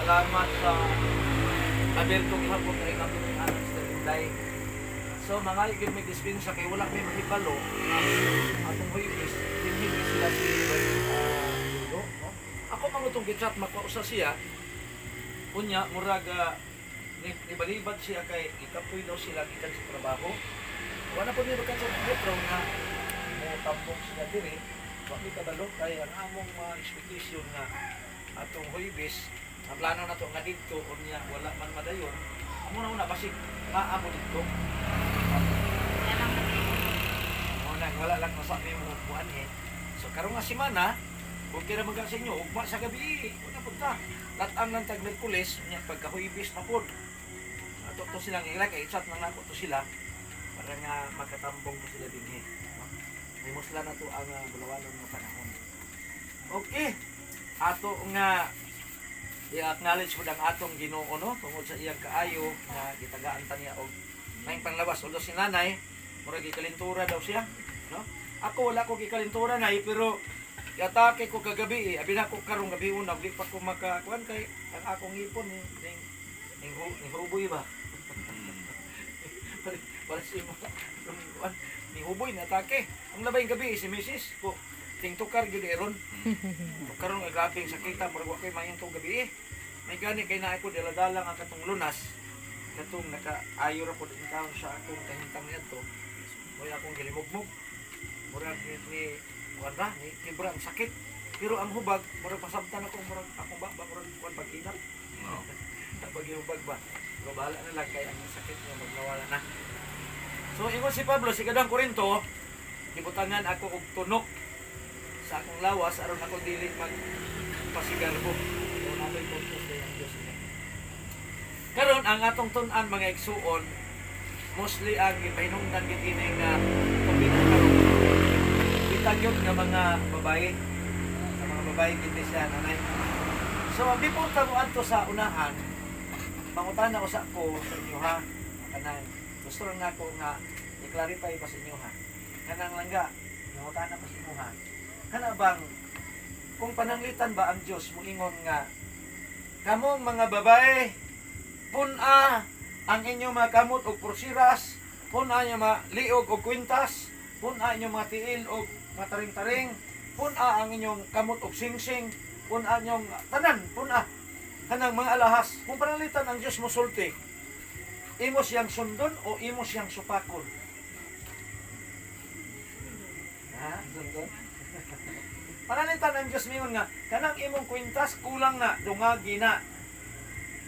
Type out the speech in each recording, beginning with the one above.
salamat sa abertong ihapon kay nato ng anak sa Inday. So mga igid may dispensa kay wala may mahibalo atong huibis dinhili sila si Dudo, no? Ako mangutong gichat makuusa siya unya murag nibalibad siya kay ikapoy daw sila gikan sa trabaho. Wala po niya bakan sa metro nga mo tampok sila diri. Wa mi kabalo kay ang among expectation nga atong huibis ang plano na to nga dito unya wala man madayon. Amo na una basig maamo dito. Wala lang masabi mo buwan eh. So karong nga semana, okay na magka sa inyo, ugma sa gabi, wala punta. Latang ng tag Merkules, nya pagkahuibis na pod. Ato to silang ila kay chat nang nako to sila para nga makatambong to sila dinhi. May musla na to ang bulawanon nga panahon. Okay. Ato nga i-acknowledge mo ang atong Ginoo no tungod sa iyang kaayo nga gitagaan ta niya og may panlabas although si nanay murag gikalintura daw siya no ako wala ko gikalintura na pero atake ko kagabi abi na ko karong gabi una di pa ko makakuan kay ang akong ipon ning huboy ba para si mo ni huboy na atake ang labay gabi si Mrs. ko ting tukar gyud eron karon ay grabing sakita murag wa kay mayong tong gabi may gani kay naa ko dala-dala nga katong lunas katong nakaayo ra pud in town sa akong kahintang niadto moy akong gilimugmog murag ni wala ni kibra ang sakit pero ang hubag murag pasabtan ako murag akong ba murag kuan pagkinap pag hubag ba pero bahala na lang kay ang sakit niya magnawala na so ingon si Pablo si kadang Korinto gibutangan ako og tunok sa akong lawas aron ako dili magpasigarbo so napoy purpose day ang Dios karon ang atong tun-an mga igsuon mostly ang gipahinungdan gid ini nga topic karon bitagyod nga mga babae sa mga babae gid siya nanay so before ta mo adto sa unahan mangutana ko sa inyo ha kanang gusto lang nako nga i-clarify pa sa inyo ha kanang langga mangutana pa sa inyo ha kana bang kung pananglitan ba ang Dios moingon nga kamong mga babae pun-a ang inyong mga kamot og porsiras pun-a inyong mga liog og kwintas pun-a inyong mga tiil og mga taring-taring pun-a ang inyong kamot og singsing pun-a inyong tanan pun-a kanang mga alahas kung pananglitan ang Dios mosulti imo siyang sundon o imo siyang supakon ha sundon panalitan ang Diyos mingon nga kanang imong kwintas kulang na dungagi na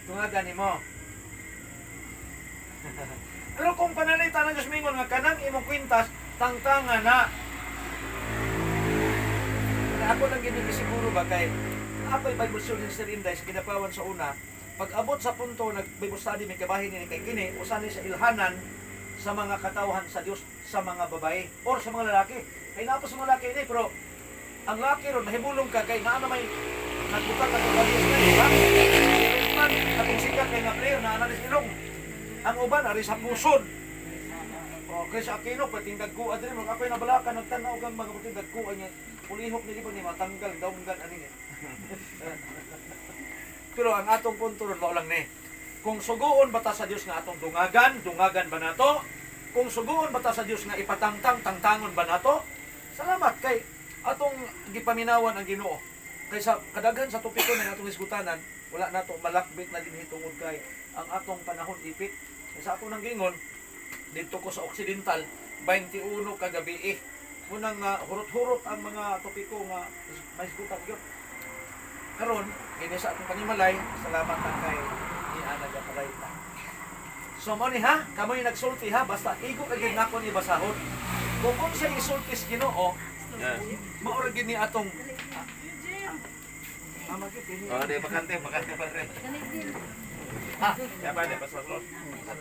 dungagan nimo pero kung panalitan ang Diyos mingon nga kanang imong kwintas tangtangan na ako lang gini siguro ba kay ako'y Bible study sa Inday sa kinapawan sa una pag abot sa punto nag-Bible study may kabahin ni kay kini usan sa ilhanan sa mga katawhan sa Dios sa mga babae or sa mga lalaki kay napo sa mga lalaki ini pero ang laki ron mahibulong ka kay naa na may nagbukat at ubalis na diba? Man atong sikat kay nga player na analis ilong ang uban ari sa pusod o kay sa Aquino pating dagko adre mo ako'y nabalakan nagtanaw kang mga pating dagko niya pulihok ni ba ni matanggal daunggan ani niya pero ang atong punto ron mao lang ni kung suguon bata sa Dios nga atong dungagan ba nato kung suguon bata sa Dios nga ipatangtangon ba nato salamat kay atong gipaminawan ang Ginoo kaysa kadaghan sa topiko ng atong isgutanan wala nato malakbit na dinhi tungod kay ang atong panahon ipit sa atong nang gingon dito ko sa Occidental 21 ka gabi unang hurot-hurot ang mga topiko nga may isgutan gyud karon kini sa atong panimalay salamat kay ni Ana Gapalayta so mo ni ha kamoy nagsulti ha basta igo ka gyud nako ni basahon kung sa isultis Ginoo maura gini atong oh, de bakante pa rin. Ah, ya pa de pasok.